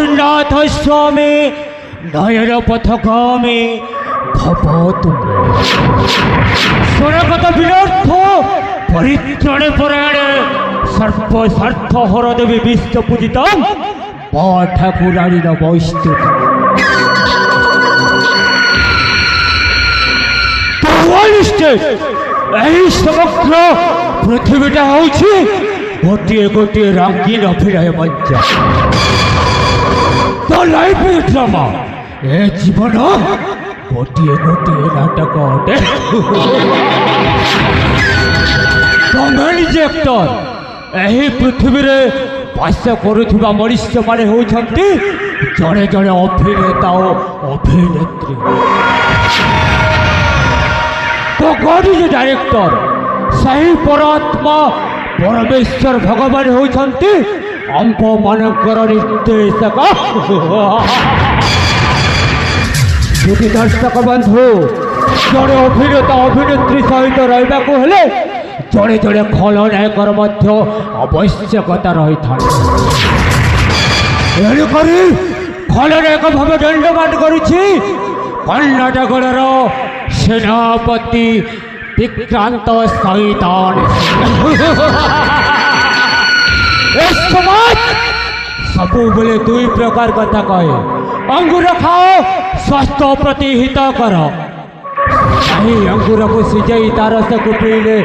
गुरुनाथ स्वामी नयन पथगामी भवतु स्वर्गत विनर्थ परित्राणे परायणे सर्व स्वार्थ हर देवी विश्व पूजित मां ठाकुराणी नमस्तुते। समग्र पृथ्वीटा हूँ गोटे गोटे रंगीन अभिनय मंच द लाइफ इज ड्रामा ए जीवन गोटे गोटे नाटक अटे। एक्टर यही पृथ्वी रे बास करुवा मनुष्य माने होती जड़े जड़े अभिनेता और अभिनेत्री। तो गॉड इज डायरेक्टर सही परात्मा परमेश्वर भगवान होती अंक मानकर निर्देशक। यदि दर्शक बंधु जड़े अभिनेता अभिनेत्री सहित रहा जड़े जड़े खलनायकर आवश्यकता रही था। खलनायक भाव दंडमान करुछि कर्णाटकर सेनापति विक्रांत सैतान। सबु बेले दुई प्रकार कथा कहे अंगूर खाओ स्वास्थ्य प्रति हित कर। सही अंगूर को सिझाई तार रस को पीले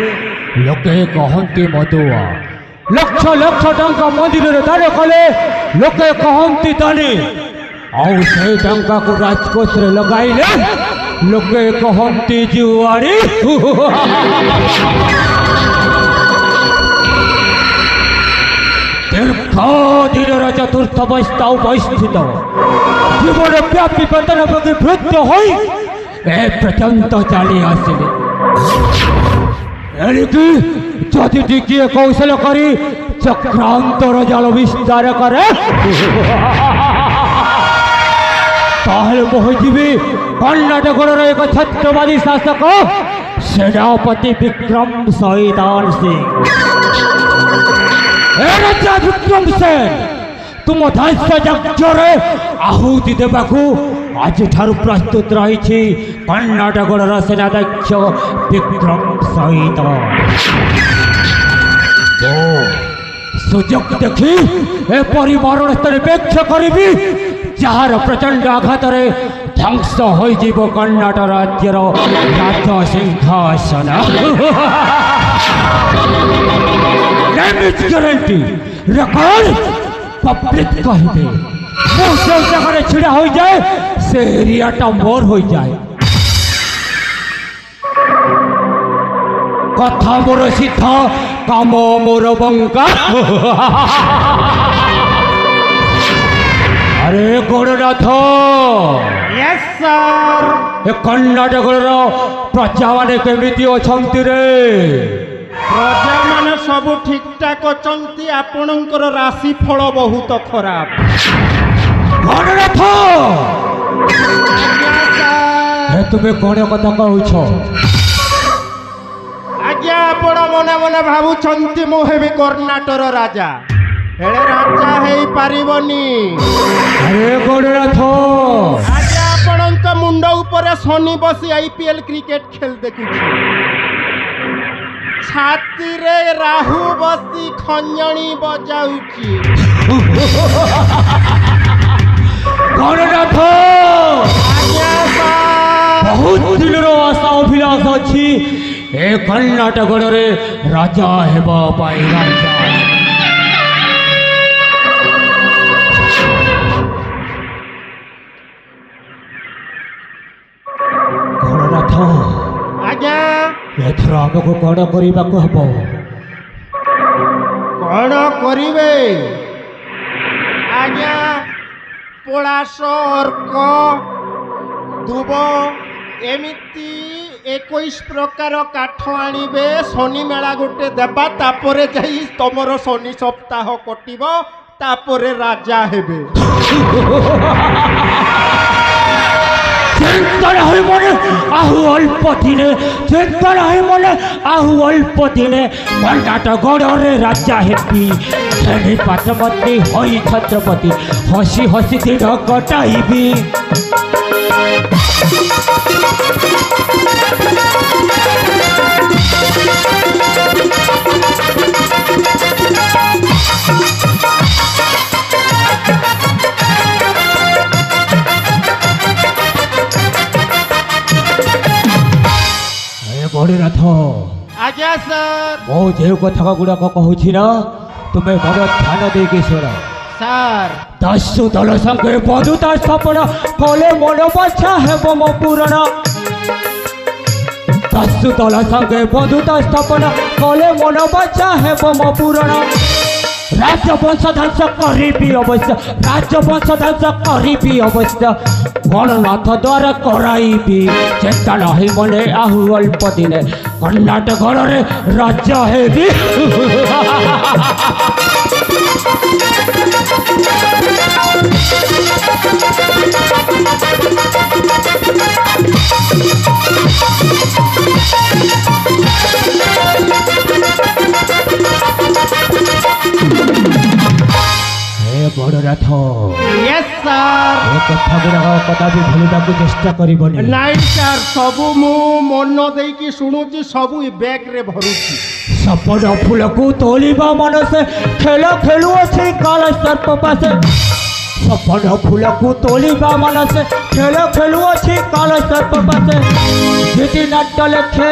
लोके कहती मधुआ। लक्ष लक्ष टंका मंदिर दान कले लोके कहती दानी आउ से टंका को राजकोष रे लगाइले लोके कहती जुआरी। दीर्घ दिन चतुर्थ अवस्था उपस्थित जीवन व्यापी पतन प्रति वृत्त हो पर्यंत चली आसिले। जदि टिके कौशल करी चक्रांतर जाल विस्तार करे मोहजीवी कर्णाटकर एक छत्रवादी शासक सेनापति विक्रम सैतान सिंह। राजा विक्रम सेन तुम ध्वंस यज्ञ आहुति देवाकू आज ठारू प्रस्तुत रही कर्णाटकर सेनाध्यक्ष विक्रम सैतान। सुजोग देखी एपरी मरण स्थल पेक्ष करी जार प्रचंड आघात ध्वंस हो कर्णाटक राज्यर राज सिंहासन। गारंटी रेकर्ड पब्लिक कहे जगह छिड़ा हो जाए से एरियाटा मोर हो जाए। कथा मोर सीधा काम मोर बंका। अरे गणनाथ यस सर कर्णाटकर प्रजा माने केमिति अछंती रे? प्रजा माने सब ठीक ठाक अछंती आपनकर राशि फल बहुत खराब। गणनाथ हे तुमे कोन कथा कहउछ? आज्ञा आपण मने मने भाबुछंती मो हेबी कर्णाटकर राजा हेले राजा हेई पारिबनी। अरे गणनाथ आज्ञा आपनक मुंड ऊपर शनि बसी आईपीएल क्रिकेट खेल देखुछि छाती रे राहु बसी खंजणी बजाउछि। गणनाथ आज्ञा बहुत दिन आशा अभिलाष अच्छी ए कर्णाटक राजा हेबा पाई राजा। गणनाथ आज्ञा एथर आमको कौन करने को हम? कौन करिवे आज्ञा पलाश अर्क दुब एमिति 21 प्रकार काठ आनिबे शनि मेला गोटे देबा तापरे जाई तमर शनि सप्ताह कटिबो तापरे राजा हेबे। চিন্তা ନାହିଁ মনে আহু অল্প দিনে চিন্তা ନାହିଁ মনে আহু অল্প দিনে কর্ণাটগড়রে রাজা হেবি শ্রেণী পাঠমন্ত্রী হই ছত্রপতি হসি হসি দিন কটাইবি গণনাথ আজ্ঞা স্যার ମୁଁ ଯେଉଁ କଥା ଗୁଡ଼ାକ କହୁଛି ନା ତୁମେ ବଡ଼ ଧ୍ୟାନ ଦେଇକି ଶୁଣ স্যার ଦସ୍ୟୁ ଦଳ ସଙ୍ଗେ ବନ୍ଧୁତା ସ୍ଥାପନ କଲେ ମନ ବାଛା ହେବ ମୋ ପୂରଣ ଦସ୍ୟୁ ଦଳ ସଙ୍ଗେ ବନ୍ଧୁତା ସ୍ଥାପନ କଲେ ମନ ବାଛା ହେବ ମୋ ପୂରଣ ରାଜବଂଶ ଧ୍ୱଂସ କରିବି ଅବଶ୍ୟ ରାଜବଂଶ ଧ୍ୱଂସ କରିବି ଅବଶ୍ୟ ଗଣନାଥ ଦ୍ୱାରା କରାଇବି ଚିନ୍ତା ନାହିଁ ମନେ ଆହୁ ଅଳ୍ପ ଦିନେ କର୍ଣ୍ଣାଟକରେ ରାଜା ହେବି বড়নাথ ইয়েস স্যার ଏ କଥା ଗୁଡ଼ାକ କଦାପି ଭୁଲିବାକୁ ଚେଷ୍ଟା କରିବନି ନାଇଁ ସାର୍ ସବୁ ମୁଁ ମନ ଦେଇକି ଶୁଣୁଛି ସବୁ ବ୍ୟାଗରେ ଭରୁଛି ସପନ ଫୁଲକୁ ତୋଳିବା ମାନସେ ଖେଳ ଖେଳୁଅଛି କାଳ ସର୍ପ ପାଶେ ସପନ ଫୁଲକୁ ତୋଳିବା ମାନସେ ଖେଳ ଖେଳୁଅଛି କାଳ ସର୍ପ ପାଶେ ଗୀତି ନାଟ୍ୟ ଲେଖେ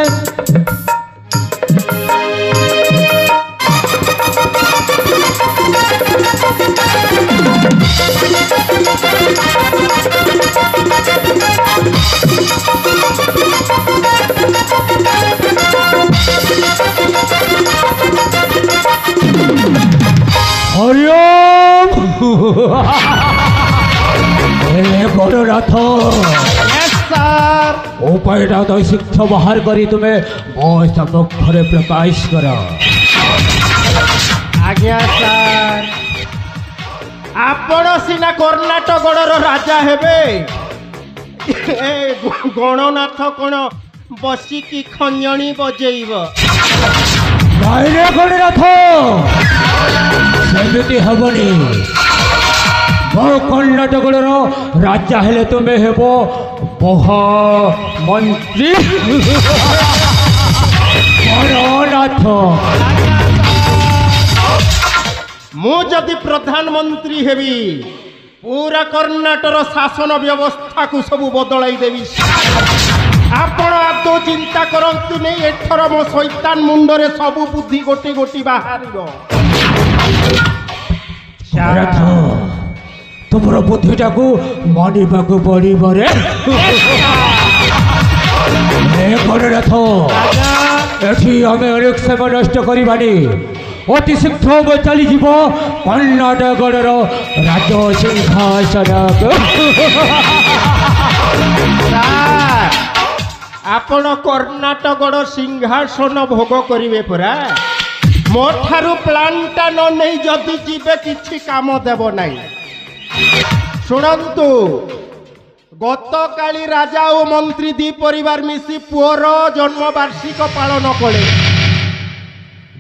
হরিওম বড়নাথ ইয়েস স্যার উপায়টা দৈশিক্ষ বাহার করি তুমি ମୋ ସମ୍ମୁଖରେ ପ୍ରକାଶ କର ଆଜ୍ଞା ସାର୍ ଆପଣ ସିନା କର୍ଣ୍ଣାଟକର ରାଜା ହେବେ ଏ ଗଣନାଥ କ'ଣ ବସିକି ଖଞ୍ଜଣି ବଜେଇବ ନାଇରେ ଗଣନାଥ ସେମିତି ହେବନି ମୋ କର୍ଣ୍ଣାଟକର ରାଜା ହେଲେ ତୁମେ ହେବ ମହାମନ୍ତ୍ରୀ ଗଣନାଥ ମୁଁ ଯଦି ପ୍ରଧାନମନ୍ତ୍ରୀ ହେବି ପୁରା କର୍ଣ୍ଣାଟକର ଶାସନ ବ୍ୟବସ୍ଥାକୁ ସବୁ ବଦଳାଇ ଦେବି ଆପଣ ଆଦୌ ଚିନ୍ତା କରନ୍ତୁନି ଏଥର ମୋ ଶୈତାନ ମୁଣ୍ଡରେ ସବୁ ବୁଦ୍ଧି ଗୋଟି ଗୋଟି ବାହାରିବ ଗଣନାଥ ତୁମର ବୁଦ୍ଧିଟାକୁ ମାନିବାକୁ ପଡ଼ିବ ରେ ଗଣନାଥ ଏଠି ଆମେ ଅନେକ ସମୟ ନଷ୍ଟ କରିବାନି অতি শীঘ্র চালিযিব কর্ণাটকর রাজ সিংহাসন ଆପଣ କର୍ଣ୍ଣାଟକର ସିଂହାସନ ଭୋଗ କରିବେ ପରା ମୋ ଠାରୁ ପ୍ଲାନ୍ଟା ନ ନେଇ ଯଦି ଯିବେ କିଛି କାମ ଦେବ ନାହିଁ ଶୁଣନ୍ତୁ ଗତକାଲି ରାଜା ଓ ମନ୍ତ୍ରୀ ଦୁଇ ପରିବାର ମିଶି ପୁଅର ଜନ୍ମବାର୍ଷିକ ପାଳନ କଲେ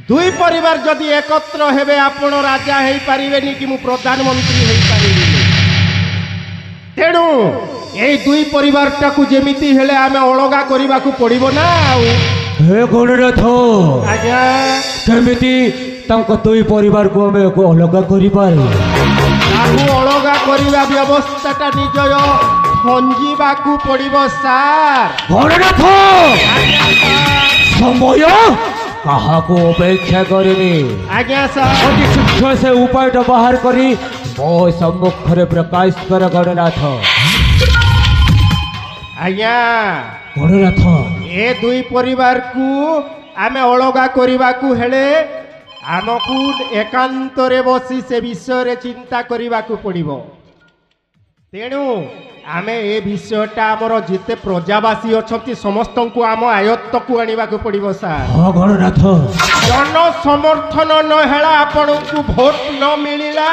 ଦୁଇ ପରିବାର ଯଦି ଏକତ୍ର ହେବେ ଆପଣ ରାଜା ହେଇପାରିବେନି କି ମୁଁ ପ୍ରଧାନମନ୍ତ୍ରୀ ହେଇପାରିବିନି ତେଣୁ এই দুই পরিবারটাকে যেমিতি হেলে আমি অলগা করিবাকু পড়িব না হে গণনাথ আজ্ঞা কেমিতি তাঙ্ক দুই পরিবারକୁ ଆମେ ଅଲଗା କରିପାରୁ ତାକୁ ଅଲଗା କରିବା ବ୍ୟବସ୍ଥାଟା ନିଜୟ ଖଞ୍ଜିବାକୁ ପଡ଼ିବ ସାର୍ ଗଣନାଥ ସମୟ କାହାକୁ ଅପେକ୍ଷା କରିନି ଆଜ୍ଞା ସାର୍ ଅତି ଶୀଘ୍ର ସେ ଉପାୟଟା ବାହାର କରି ମୋ ସମ୍ମୁଖରେ ପ୍ରକାଶ କର ଗଣନାଥ ଆଜ୍ଞା ଗଣନାଥ ଏ ଦୁଇ ପରିବାରକୁ ଆମେ ଅଲଗା କରିବାକୁ ହେଲେ ଆମକୁ ଏକାନ୍ତରେ ବସି ସେ ବିଷୟରେ ଚିନ୍ତା କରିବାକୁ ପଡ଼ିବ ତେଣୁ ଆମେ ଏ ବିଷୟଟା ଆମର ଯେତେ ପ୍ରଜାବାସୀ ଅଛନ୍ତି ସମସ୍ତଙ୍କୁ ଆମ ଆୟତ୍ତକୁ ଆଣିବାକୁ ପଡ଼ିବ ସାର୍ ହଁ ଗଣନାଥ ଜନ ସମର୍ଥନ ନ ହେଲା ଆପଣଙ୍କୁ ଭୋଟ ନ ମିଳିଲା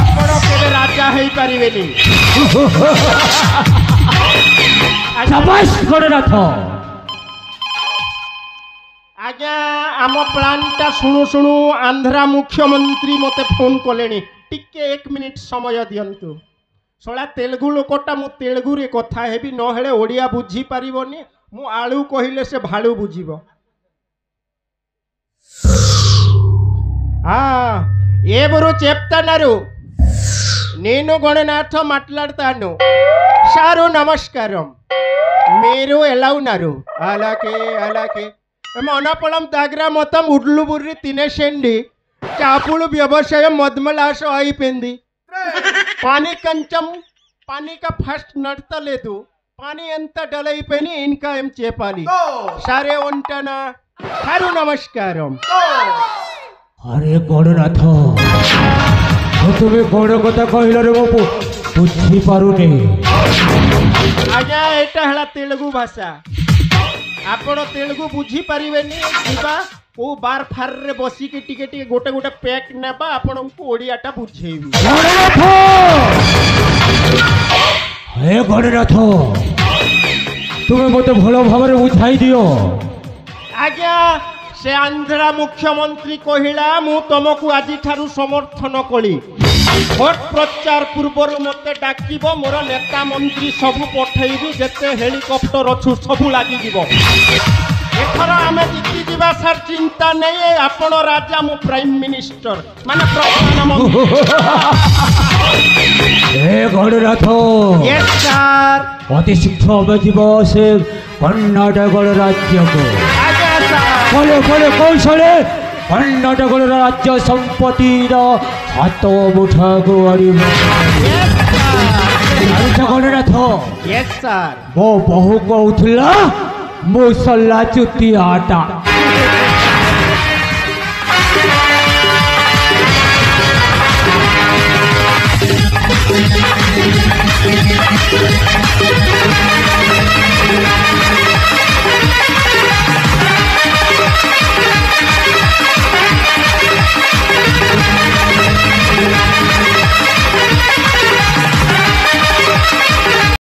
ଆପଣ କେବେ ରାଜା ହେଇପାରିବେନି शाबाश गणनाथ आज्ञा आम प्लानटा शुणु शुणु आंध्रा मुख्यमंत्री मते फोन कले टिके 1 मिनिट समय दियंतु सला तेलुगु लोकटा मु तेलुगु रे कथा हेबी न हेले ओडिया बुझी पारिबोनी मु आलू कहिले से भालू बुझिबो ఎవరు చెప్తున్నారు నేను గణనాథ మాట్లాడతాను సారు నమస్కారం మీరు ఎలా ఉన్నారు అలాగే అలాగే మనపళం దగ్గర మొత్తం ఉడ్లు బుర్రి తినేసండి చాపులు వ్యవసాయం మొదమలాస అయిపోయింది పానీ కొంచెం పానీక ఫస్ట్ నడతలేదు పానీ ఎంత డల్ అయిపోయి ఇంకా ఏం చెప్పాలి సరే ఉంటానా సారు నమస్కారం अरे गणनाथ तुम्हें कौन कथा कहल रे बाबू बुझी पारुनी आज्ञा एटा हला तेलुगु भाषा आपण तेलुगु बुझी पारिबेनी जीवा ओ बार फार रे बसी के टिके टिके गोटे गोटे पैक नेबा आपण को ओडियाटा बुझेबी गणनाथ हे गणनाथ तुम्हें मते भलो भाबरे बुझाई दियो आज्ञा से आंध्रा मुख्यमंत्री कहिला मु तुमको आज ठारू समर्थन कली भोट प्रचार पूर्वर मते डाकिबो मोर नेता मंत्री सबु पठेइबी जेते हेलिकॉप्टर अछु सबु लागि जीवो एथर आमे जिति दिबा सर चिंता नै आपण राजा मु प्राइम मिनिस्टर माने प्रधानमंत्री ए गणनाथ यस सर अति शीघ्र में जीव से कर्नाटक राज्य को बोले बोले कौशले कर्नाटक राज्य संपत्ति हाथ मुठा को गणनाथ यस सर मो बहु कहूला मुसला चुतियाटा